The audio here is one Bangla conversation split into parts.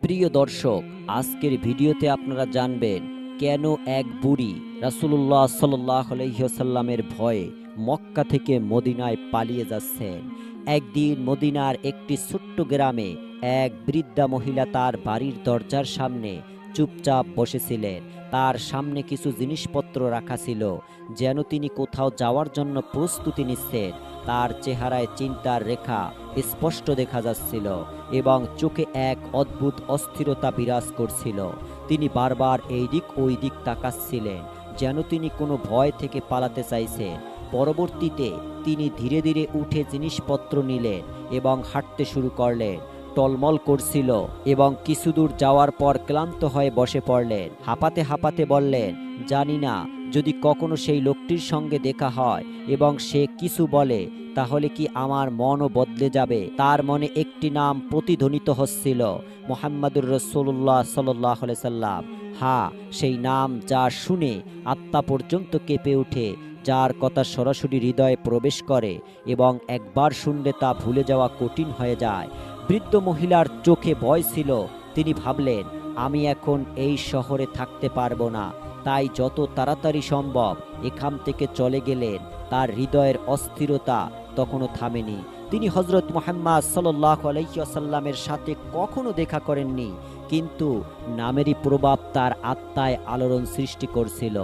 প্রিয় দর্শক, আজকের ভিডিওতে আপনারা জানবেন কেন এক বুড়ি রাসূলুল্লাহ সাল্লাল্লাহু আলাইহি ওয়াসাল্লামের ভয়ে মক্কা থেকে মদিনায় পালিয়ে যাচ্ছেন। একদিন মদিনার একটি ছোট্ট গ্রামে এক বৃদ্ধা মহিলা তার বাড়ির দরজার সামনে চুপচাপ বসেছিলেন। তার সামনে কিছু জিনিসপত্র রাখা ছিল, যেন তিনি কোথাও যাওয়ার জন্য প্রস্তুতি নিচ্ছেন। তার চেহারায় চিন্তার রেখা স্পষ্ট দেখা যাচ্ছিল এবং চোখে এক অদ্ভুত অস্থিরতা বিরাজ করছিল। তিনি বারবার এই দিক ওই দিক তাকাচ্ছিলেন, যেন তিনি কোনো ভয় থেকে পালাতে চাইছেন। পরবর্তীতে তিনি ধীরে ধীরে উঠে জিনিসপত্র নিলেন এবং হাঁটতে শুরু করলেন। টলমল করছিল এবং কিছু দূর যাওয়ার পর ক্লান্ত হয়ে বসে পড়লেন। হাঁপাতে হাঁপাতে বললেন, জানি না যদি কখনো সেই লোকটির সঙ্গে দেখা হয় এবং সে কিছু বলে, তাহলে কি আমার মনও বদলে যাবে। তার মনে একটি নাম প্রতিধ্বনিত হচ্ছিল, মুহাম্মাদুর রাসূলুল্লাহ সাল্লাল্লাহু আলাইহি সাল্লাম। হ্যাঁ, সেই নাম যা শুনে আত্মা পর্যন্ত কেঁপে ওঠে, যার কথা সরাসরি হৃদয়ে প্রবেশ করে এবং একবার শুনলে তা ভুলে যাওয়া কঠিন হয়ে যায়। বৃদ্ধ মহিলার চোখে ভয় ছিল। তিনি ভাবলেন, আমি এখন এই শহরে থাকতে পারবো না, তাই যত তাড়াতাড়ি সম্ভব এখান থেকে চলে গেলেন। তার হৃদয়ের অস্থিরতা তখনও থামেনি। তিনি হযরত মুহাম্মদ সাল্লাল্লাহু আলাইহি ওয়াসাল্লামের সাথে কখনো দেখা করেননি, কিন্তু নামেরই প্রভাব তার আত্মায় আলোড়ন সৃষ্টি করছিল।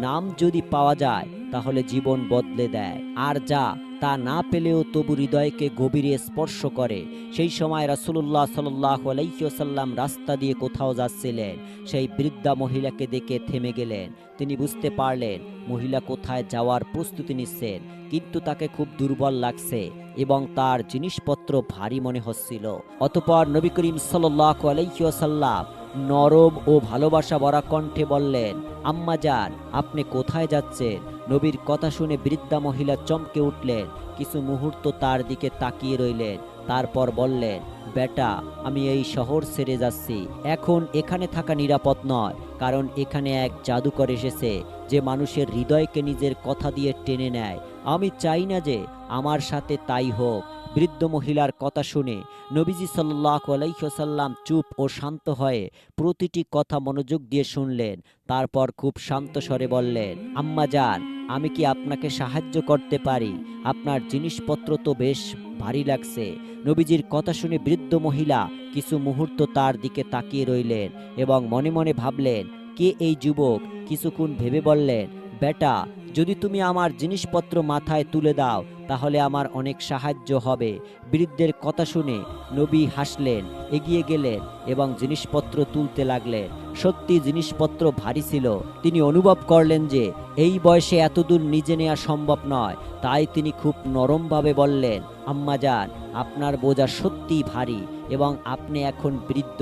নাম যদি পাওয়া যায় তাহলে জীবন বদলে দেয়, আর যা তা না পেলেও তবু হৃদয়কে গভীরে স্পর্শ করে। সেই সময় রাসূলুল্লাহ সাল্লাল্লাহু আলাইহি ওয়াসাল্লাম রাস্তা দিয়ে কোথাও যাচ্ছিলেন। সেই বৃদ্ধা মহিলাকে দেখে থেমে গেলেন। তিনি বুঝতে পারলেন মহিলা কোথায় যাওয়ার প্রস্তুতি নিচ্ছেন, কিন্তু তাকে খুব দুর্বল লাগছে এবং তার জিনিসপত্র ভারী মনে হচ্ছিল। অতঃপর নবী করিম সাল্লাল্লাহু আলাইহি ওয়াসাল্লাম নরম ও ভালোবাসা ভরা কণ্ঠে বললেন, আম্মা জান, আপনি কোথায় যাচ্ছেন? নবীর কথা শুনে বৃদ্ধা মহিলা চমকে উঠলেন। কিছু মুহূর্ত তার দিকে তাকিয়ে রইলেন, তারপর বললেন, বেটা, আমি এই শহর ছেড়ে যাচ্ছি। এখন এখানে থাকা নিরাপদ নয়, কারণ এখানে এক জাদুকর এসেছে যে মানুষের হৃদয়কে নিজের কথা দিয়ে টেনে নেয়। আমি চাই না যে আমার সাথে তাই হোক। বৃদ্ধ মহিলার কথা শুনে নবীজি সাল্লাল্লাহু আলাইহি ওয়াসাল্লাম চুপ ও শান্ত হয়ে প্রতিটি কথা মনোযোগ দিয়ে শুনলেন। তারপর খুব শান্ত স্বরে বললেন, আম্মা জান, আমি কি আপনাকে সাহায্য করতে পারি? আপনার জিনিসপত্র তো বেশ ভারী লাগছে। নবীজির কথা শুনে বৃদ্ধ মহিলা কিছু মুহূর্ত তার দিকে তাকিয়ে রইলেন এবং মনে মনে ভাবলেন, কে এই যুবক? কিছুক্ষণ ভেবে বললেন, বেটা, যদি তুমি আমার জিনিসপত্র মাথায় তুলে দাও তাহলে আমার অনেক সাহায্য হবে। বৃদ্ধের কথা শুনে নবী হাসলেন, এগিয়ে গেলেন এবং জিনিসপত্র তুলতে লাগলেন। সত্যি জিনিসপত্র ভারী ছিল। তিনি অনুভব করলেন যে এই বয়সে এতদূর নিজে নেওয়া সম্ভব নয়। তাই তিনি খুব নরমভাবে বললেন, আম্মা জান, আপনার বোঝা সত্যিই ভারী এবং আপনি এখন বৃদ্ধ।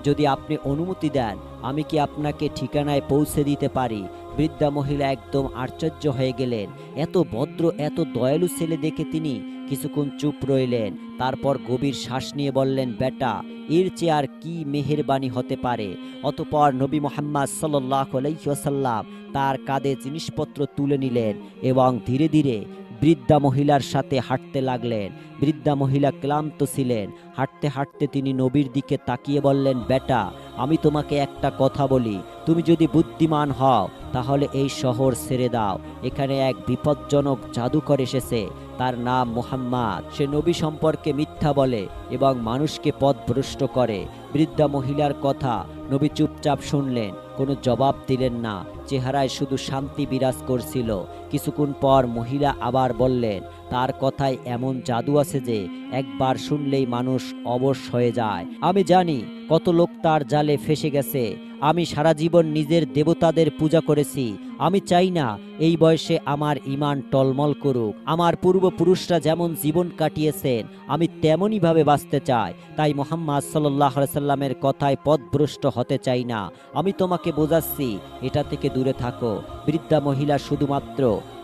যদি আপনি অনুমতি দেন, আমি কি আপনাকে ঠিকানায় পৌঁছে দিতে পারি? বৃদ্ধা মহিলা একদম আশ্চর্য হয়ে গেলেন। এত ভদ্র, এত দয়ালু ছেলে দেখে তিনি কিছুক্ষণ চুপ রইলেন। তারপর গভীর শ্বাস নিয়ে বললেন, বেটা, এর চেয়ে আর কি মেহেরবানি হতে পারে? অতঃপর নবী মুহাম্মদ সাল্লাল্লাহু আলাইহি ওয়াসাল্লাম তার কাঁধে জিনিসপত্র তুলে নিলেন এবং ধীরে ধীরে বৃদ্ধা মহিলার সাথে হাঁটতে লাগলেন। বৃদ্ধা মহিলা ক্লান্ত ছিলেন। হাঁটতে হাঁটতে তিনি নবীর দিকে তাকিয়ে বললেন, বেটা, আমি তোমাকে একটা কথা বলি, তুমি যদি বুদ্ধিমান হও তাহলে এই শহর ছেড়ে দাও। এখানে এক বিপজ্জনক জাদুকর এসেছে, তার নাম মুহাম্মদ। সে নবী সম্পর্কে মিথ্যা বলে এবং মানুষকে পথভ্রষ্ট করে। বৃদ্ধা মহিলার কথা নবী চুপচাপ শুনলেন, কোনো জবাব দিলেন না। চেহারায় শুধু শান্তি বিরাজ করছিল। কিছুক্ষণ পর মহিলা আবার বললেন, তার কথায় এমন জাদু আছে যে একবার শুনলেই মানুষ অবশ হয়ে যায়। আমি জানি কত লোক তার জালে ফেসে গেছে। আমি সারা জীবন নিজের দেবতাদের পূজা করেছি। আমি চাই না এই বয়সে আমার ঈমান টলমল করুক। আমার পূর্বপুরুষরা যেমন জীবন কাটিয়েছেন আমি তেমনই ভাবে বাঁচতে চাই। তাই মুহাম্মদ সাল্লাল্লাহু আলাইহি সাল্লামের কথায় পথভ্রষ্ট হতে চাই না। আমি তোমাকে বোঝাচ্ছি, এটা থেকে দূরে থাকো। বৃদ্ধা মহিলা শুধুমাত্র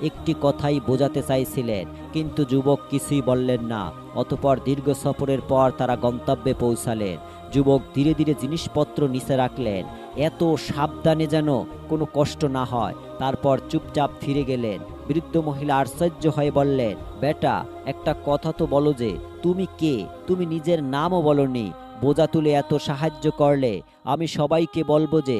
একটি কথাই বোঝাতে চাইছিলেন, কিন্তু যুবক কিছুই বললেন না। অতঃপর দীর্ঘ সফরের পর তারা গন্তব্যে পৌঁছালেন। যুবক ধীরে ধীরে জিনিসপত্র নিচে রাখলেন, এত সাবধানে যেন কোনো কষ্ট না হয়। তারপর চুপচাপ ফিরে গেলেন। বৃদ্ধ মহিলা আশ্চর্য হয়ে বললেন, বেটা, একটা কথা তো বলো যে তুমি কে? তুমি নিজের নামও বলনি। বোঝা তুলে এত সাহায্য করলে আমি সবাইকে বলবো যে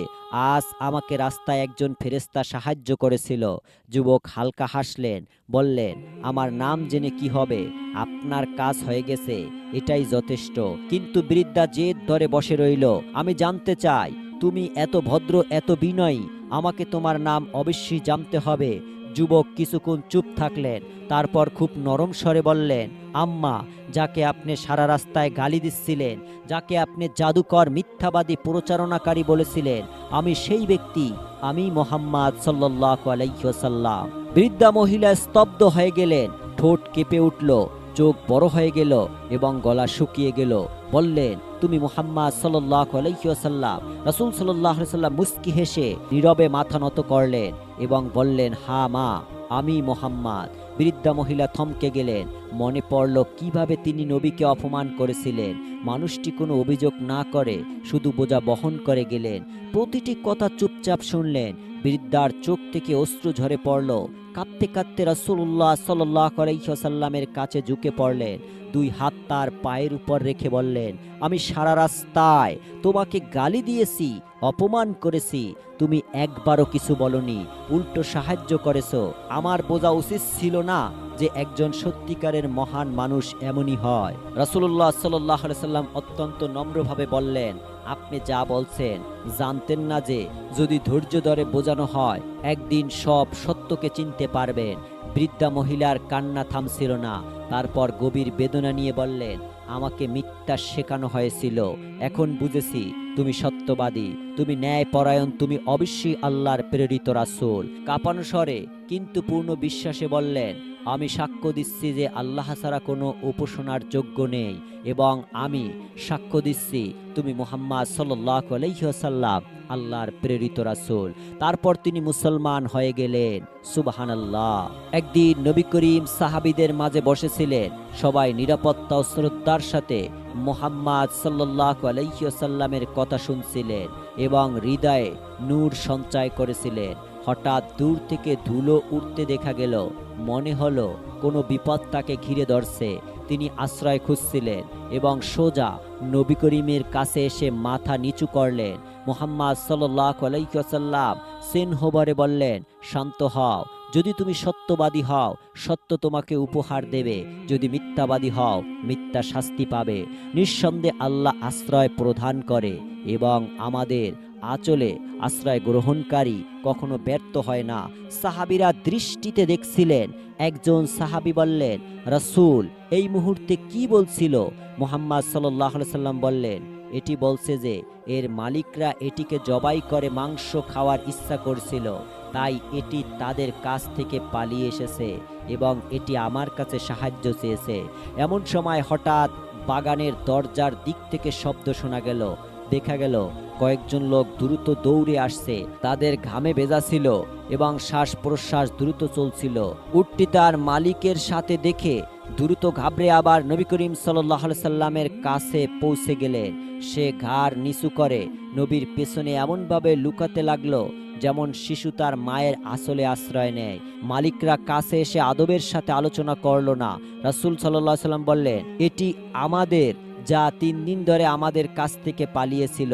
আজ আমাকে রাস্তায় একজন ফেরেশতা সাহায্য করেছিল। যুবক হালকা হাসলেন, বললেন, আমার নাম জেনে কি হবে, আপনার কাজ হয়ে গেছে, এটাই যথেষ্ট। কিন্তু বৃদ্ধা জেদ ধরে বসে রইল, আমি জানতে চাই, তুমি এত ভদ্র, এত বিনয়ী, আমাকে তোমার নাম অবশ্যই জানতে হবে। যুবক কিছুক্ষণ চুপ থাকলেন, তারপর খুব নরম স্বরে বললেন, আম্মা, যাকে আপনি সারা রাস্তায় গালি দিচ্ছিলেন, যাকে আপনি জাদুকর, মিথ্যাবাদী, প্রচারণাকারী বলেছিলেন, আমি সেই ব্যক্তি, আমি মুহাম্মদ সাল্লাল্লাহু আলাইহি ওয়াসাল্লাম। বৃদ্ধা মহিলা স্তব্ধ হয়ে গেলেন, ঠোঁট কেঁপে উঠল, চোখ বড় হয়ে গেল এবং গলা শুকিয়ে গেল। বললেন, তুমি মুহাম্মদ সাল্লাল্লাহু আলাইহি ওয়াসাল্লাম? রাসূল সাল্লাল্লাহু আলাইহি ওয়াসাল্লাম মুস্কি হেসে নীরবে মাথা নত করলেন এবং বললেন, হ্যাঁ মা, আমি মুহাম্মদ। বৃদ্ধা মহিলা থমকে গেলেন। মনে পড়ল কিভাবে তিনি নবীকে অপমান করেছিলেন। মানুষটি কোনো অভিযোগ না করে শুধু বোঝা বহন করে গেলেন। প্রতিটি কথা চুপচাপ শুনলেন। বৃদ্ধার চোখ থেকে অশ্রু ঝরে পড়ল। কাঁদতে কাঁদতে রাসূলুল্লাহ সাল্লাল্লাহু আলাইহি ওয়াসাল্লামের কাছে ঝুঁকে পড়লেন। দুই হাত তার পায়ের উপর রেখে বললেন, আমি সারা রাস্তায় তোমাকে গালি দিয়েছি, অপমান করেছি, তুমি একবারও কিছু বলনি, উল্টো সাহায্য করেছো। আমার বোঝা উচিত ছিল না যে একজন সত্যিকারের মহান মানুষ এমনই হয়? রাসূলুল্লাহ সাল্লাল্লাহু আলাইহি ওয়াসাল্লাম অত্যন্ত নম্রভাবে বললেন, আপনি যা বলছেন জানতেন না যে যদি ধৈর্য ধরে বোঝানো হয় একদিন সব সত্যকে চিনতে পারবেন। বৃদ্ধা মহিলার কান্না থামছিল না। তারপর গভীর বেদনা নিয়ে বললেন, আমাকে মিথ্যা শেখানো হয়েছিল, এখন বুঝেছি তুমি সত্যবাদী, তুমি ন্যায়পরায়ণ, তুমি অবশ্যই আল্লাহর প্রেরিত রাসূল। কাঁপানো স্বরে কিন্তু পূর্ণ বিশ্বাসে বললেন, আমি সাক্ষ্য দিচ্ছি যে আল্লাহ ছাড়া কোনো উপাসনার যোগ্য নেই এবং আমি সাক্ষ্য দিচ্ছি তুমি মুহাম্মদ সাল্লাল্লাহু আলাইহি ওয়াসাল্লাম আল্লাহর প্রেরিত রাসূল। তারপর তিনি মুসলমান হয়ে গেলেন। সুবহানাল্লাহ। একদিন নবী করিম সাহাবীদের মাঝে বসেছিলেন। সবাই নিরাপত্তা ও শ্রদ্ধার সাথে মুহাম্মদ সাল্লাল্লাহু আলাইহি ওয়াসাল্লামের কথা শুনছিলেন এবং হৃদয়ে নূর সঞ্চয় করেছিলেন। হঠাৎ দূর থেকে ধুলো উঠতে দেখা গেল। মনে হলো কোনো বিপদ তাকে ঘিরে ধরছে। তিনি আশ্রয় খুঁজছিলেন এবং সোজা নবী করিমের কাছে এসে মাথা নিচু করলেন। মুহাম্মদ সাল্লাল্লাহু আলাইহি ওয়াসাল্লাম স্নেহভরে বললেন, শান্ত হও, যদি তুমি সত্যবাদী হও সত্য তোমাকে উপহার দেবে, যদি মিথ্যাবাদী হও মিথ্যা শাস্তি পাবে। নিঃসন্দেহে আল্লাহ আশ্রয় প্রদান করে এবং আমাদের আঁচলে আশ্রয় গ্রহণকারী কখনো ব্যর্থ হয় না। সাহাবীরা দৃষ্টিতে দেখছিলেন। একজন সাহাবী বললেন, রাসূল এই মুহূর্তে কি বলছিল? মুহাম্মদ সাল্লাল্লাহু আলাইহি সাল্লাম বললেন, এটি বলছে যে এর মালিকরা এটিকে জবাই করে মাংস খাওয়ার ইচ্ছা করছিল, তাই এটি তাদের কাছ থেকে পালিয়ে এসেছে এবং এটি আমার কাছে সাহায্য চেয়েছে। এমন সময় হঠাৎ বাগানের দরজার দিক থেকে শব্দ শোনা গেল। দেখা গেল কয়েকজন লোক দ্রুত দৌড়ে আসছে। তাদের ঘামে ভেজা ছিল এবং শ্বাস প্রশ্বাস দ্রুত চলছিল। উটটি তার মালিকের সাথে দেখে দ্রুত ঘাবড়ে আবার নবী করিম সাল্লাল্লাহু আলাইহি সাল্লামের কাছে পৌঁছে গেলেন। সে ঘাড় নিচু করে নবীর পেছনে এমনভাবে লুকাতে লাগলো যেমন শিশু তার মায়ের আঁচলে আশ্রয় নেয়। মালিকরা কাছে এসে আদবের সাথে আলোচনা করলো না। রাসূল সাল্লাল্লাহু আলাইহি সাল্লাম বললেন, এটি আমাদের, যা 3 দিন ধরে আমাদের কাছ থেকে পালিয়েছিল।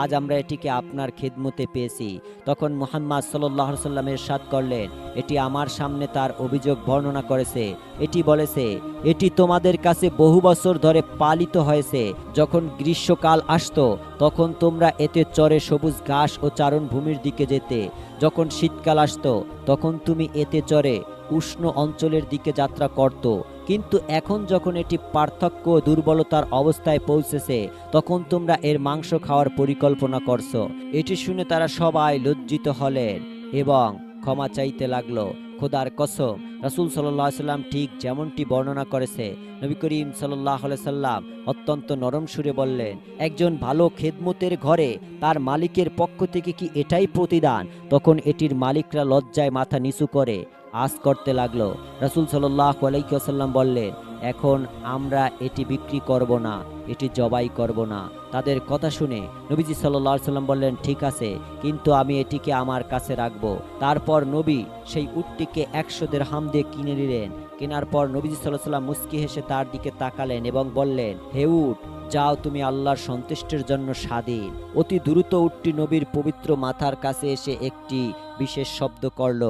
আজ আমরা এটিকে আপনার খেদমতে পেয়েছি। তখন মুহাম্মদ সাল্লাল্লাহু আলাইহি সাল্লাম ইরশাদ করলেন, এটি আমার সামনে তার অভিযোগ বর্ণনা করেছে। এটি বলেছে, এটি তোমাদের কাছে বহু বছর ধরে পালিত হয়েছে। যখন গ্রীষ্মকাল আসতো তখন তোমরা এতে চরে সবুজ ঘাস ও চারণভূমির দিকে যেতে। যখন শীতকাল আসতো তখন তুমি এতে চরে উষ্ণ অঞ্চলের দিকে যাত্রা করত। কিন্তু এখন যখন এটি পার্থক্য ও দুর্বলতার অবস্থায় পৌঁছেছে তখন তোমরা এর মাংস খাওয়ার পরিকল্পনা করছো। এটি শুনে তারা সবাই লজ্জিত হলেন এবং ক্ষমা চাইতে লাগলো। খোদার কসম, রাসূল সাল্লাল্লাহু আলাইহি সাল্লাম ঠিক যেমনটি বর্ণনা করেছে। নবী করিম সাল্লাল্লাহু আলাইহি সাল্লাম অত্যন্ত নরম সুরে বললেন, একজন ভালো খেদমতের ঘরে তার মালিকের পক্ষ থেকে কি এটাই প্রতিদান? তখন এটির মালিকরা লজ্জায় মাথা নিচু করে আজ করতে লাগলো। রাসূল সাল্লাল্লাহু আলাইহি ওয়াসাল্লাম বললেন, এখন আমরা এটি বিক্রি করব না, এটি জবাই করব না। তাদের কথা শুনে নবীজি সাল্লাল্লাহু আলাইহি সাল্লাম বললেন, ঠিক আছে, কিন্তু আমি এটিকে আমার কাছে রাখবো। তারপর নবী সেই উটটিকে 100 দিরহাম দিয়ে কিনে নিলেন কেনার পর নবীজি সাল্লাল্লাহু আলাইহি ওয়াসাল্লাম মুস্কি হেসে তার দিকে তাকালেন এবং বললেন, হে উট, যাও, তুমি আল্লাহর সন্তুষ্টির জন্য স্বাধীন। অতি দ্রুত উটটি নবীর পবিত্র মাথার কাছে এসে একটি বিশেষ শব্দ করল,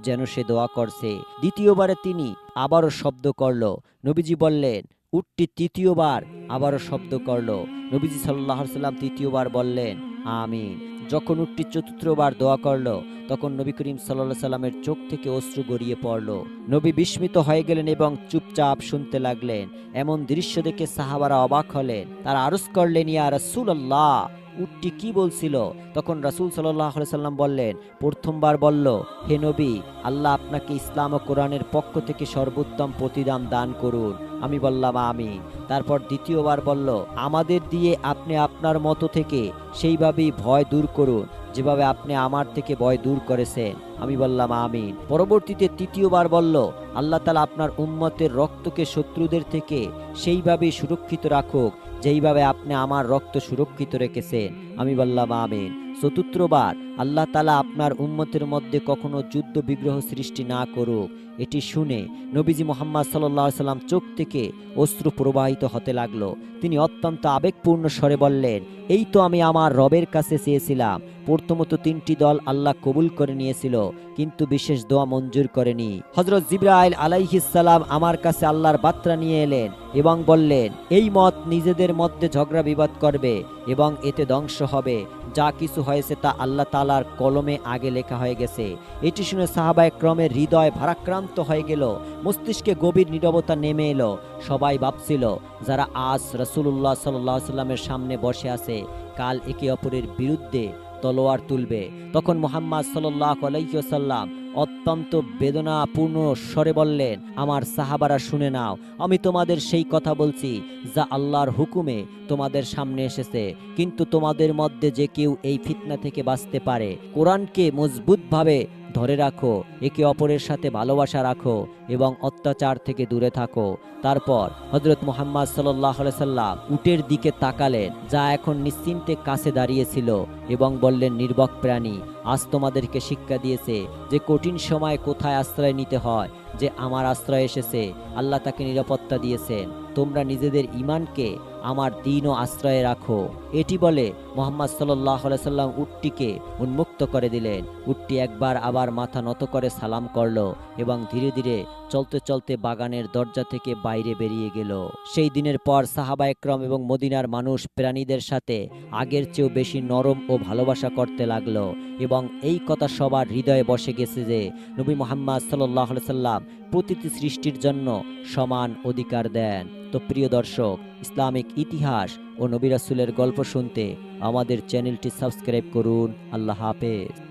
যেন সে দোয়া করছে। দ্বিতীয়বারে তিনি আবারও শব্দ করল। নবীজি বললেন, উটটি তৃতীয়বার আবারও শব্দ করল। নবীজি সাল্লাল্লাহু আলাইহি ওয়াসাল্লাম তৃতীয়বার বললেন, আমিন। যখন উটটি চতুর্থবার দোয়া করল, তখন নবী করিম সাল্লাল্লাহু আলাইহি সাল্লামের চোখ থেকে অশ্রু গড়িয়ে পড়ল। নবী বিস্মিত হয়ে গেলেন এবং চুপচাপ শুনতে লাগলেন। এমন দৃশ্য দেখে সাহাবারা অবাক হলেন। তারা আরজ করলেন, ইয়া রাসূলুল্লাহ, উটটি কি বলছিল? তখন রাসূল সাল্লাল্লাহু আলাইহি সাল্লাম বললেন, প্রথমবার বলল, হে নবী, আল্লাহ আপনাকে ইসলাম ও কোরআনের পক্ষ থেকে সর্বোত্তম প্রতিদান দান করুন। আমি বললাম, আমিন। তারপর দ্বিতীয়বার বলল, আমাদের দিয়ে আপনি আপনার মতো থেকে সেইভাবেই ভয় দূর করুন, যেভাবে আপনি আমার থেকে ভয় দূর করেছেন। আমি বললাম, আমিন। পরবর্তীতে তৃতীয়বার বলল, আল্লাহ তাআলা আপনার উম্মতের রক্তকে শত্রুদের থেকে সেইভাবেই সুরক্ষিত রাখুক, যেইভাবে আপনি আমার রক্ত সুরক্ষিত রেখেছেন। আমি বললাম, আমিন। চতুর্থবার, আল্লাহ তাআলা আপনার উম্মতের মধ্যে কখনো যুদ্ধ বিগ্রহ সৃষ্টি না করুক। এটি শুনে নবীজি মুহাম্মদ সাল্লাল্লাহু আলাইহি সাল্লাম চোখ থেকে অশ্রু প্রবাহিত হতে লাগলো। তিনি অত্যন্ত আবেগপূর্ণ স্বরে বললেন, এই তো আমি আমার রবের কাছে চেয়েছিলাম। প্রথমত 3টি দল আল্লাহ কবুল করে নিয়েছিল, কিন্তু বিশেষ দোয়া মঞ্জুর করেনি। হযরত জিবরাইল আলাইহিস সালাম আমার কাছে আল্লাহর বার্তা নিয়ে এলেন এবং বললেন, এই মত নিজেদের মধ্যে ঝগড়া বিবাদ করবে এবং এতে ধ্বংস হবে। যা কিছু হয়েছে তা আল্লাহ তাআলার কলমে আগে লেখা হয়ে গেছে। এটি শুনে সাহাবায়ে কেরামের হৃদয় ভারাক্রান্ত হয়ে গেল, মস্তিষ্কে গভীর নীরবতা নেমে এলো। সবাই ভাবছিল, যারা আজ রাসূলুল্লাহ সাল্লাল্লাহু আলাইহি সাল্লামের সামনে বসে আছে, কাল একে অপরের বিরুদ্ধে তলোয়ার তুলবে। তখন মুহাম্মদ সাল্লাল্লাহু আলাইহি ওয়াসাল্লাম অত্যন্ত বেদনাপূর্ণ স্বরে বললেন, আমার সাহাবারা শুনে নাও, আমি তোমাদের সেই কথা বলছি যা আল্লাহর হুকুমে তোমাদের সামনে এসেছে। কিন্তু তোমাদের মধ্যে যে কেউ এই ফিতনা থেকে বাঁচতে পারে, কোরআনকে মজবুতভাবে ধরে রাখো, একে অপরের সাথে ভালোবাসা রাখো এবং অত্যাচার থেকে দূরে থাকো। তারপর হযরত মুহাম্মদ সাল্লাল্লাহু আলাইহি সাল্লাম উটের দিকে তাকালেন, যা এখন নিশ্চিন্তে কাছে দাঁড়িয়েছিল, এবং বললেন, নির্ভক প্রাণী, আজ তোমাদেরকে শিক্ষা দিয়েছে যে কঠিন সময় কোথায় আশ্রয় নিতে হয়। যে আমার আশ্রয় এসেছে, আল্লাহ তাকে নিরাপত্তা দিয়েছেন। তোমরা নিজেদের ঈমানকে আমার দ্বীন ও আশ্রয়ে রাখো। এটি বলে মুহাম্মদ সাল্লাল্লাহু আলাইহি সাল্লাম উটটিকে উন্মুক্ত করে দিলেন। উটটি একবার আবার মাথা নত করে সালাম করল এবং ধীরে ধীরে চলতে চলতে বাগানের দরজা থেকে বাইরে বেরিয়ে গেল। সেই দিনের পর সাহাবায়ে কেরাম এবং মদিনার মানুষ প্রাণীদের সাথে আগের চেয়েও বেশি নরম ও ভালোবাসা করতে লাগলো, এবং এই কথা সবার হৃদয়ে বসে গেছে যে নবী মুহাম্মদ সাল্লাল্লাহু আলাইহি সাল্লাম প্রতিটি সৃষ্টির জন্য সমান অধিকার দেন। তো প্রিয় দর্শক, ইসলামিক ইতিহাস ও নবী রাসূলের গল্প শুনতে আমাদের চ্যানেলটি সাবস্ক্রাইব করুন। আল্লাহ হাফেজ।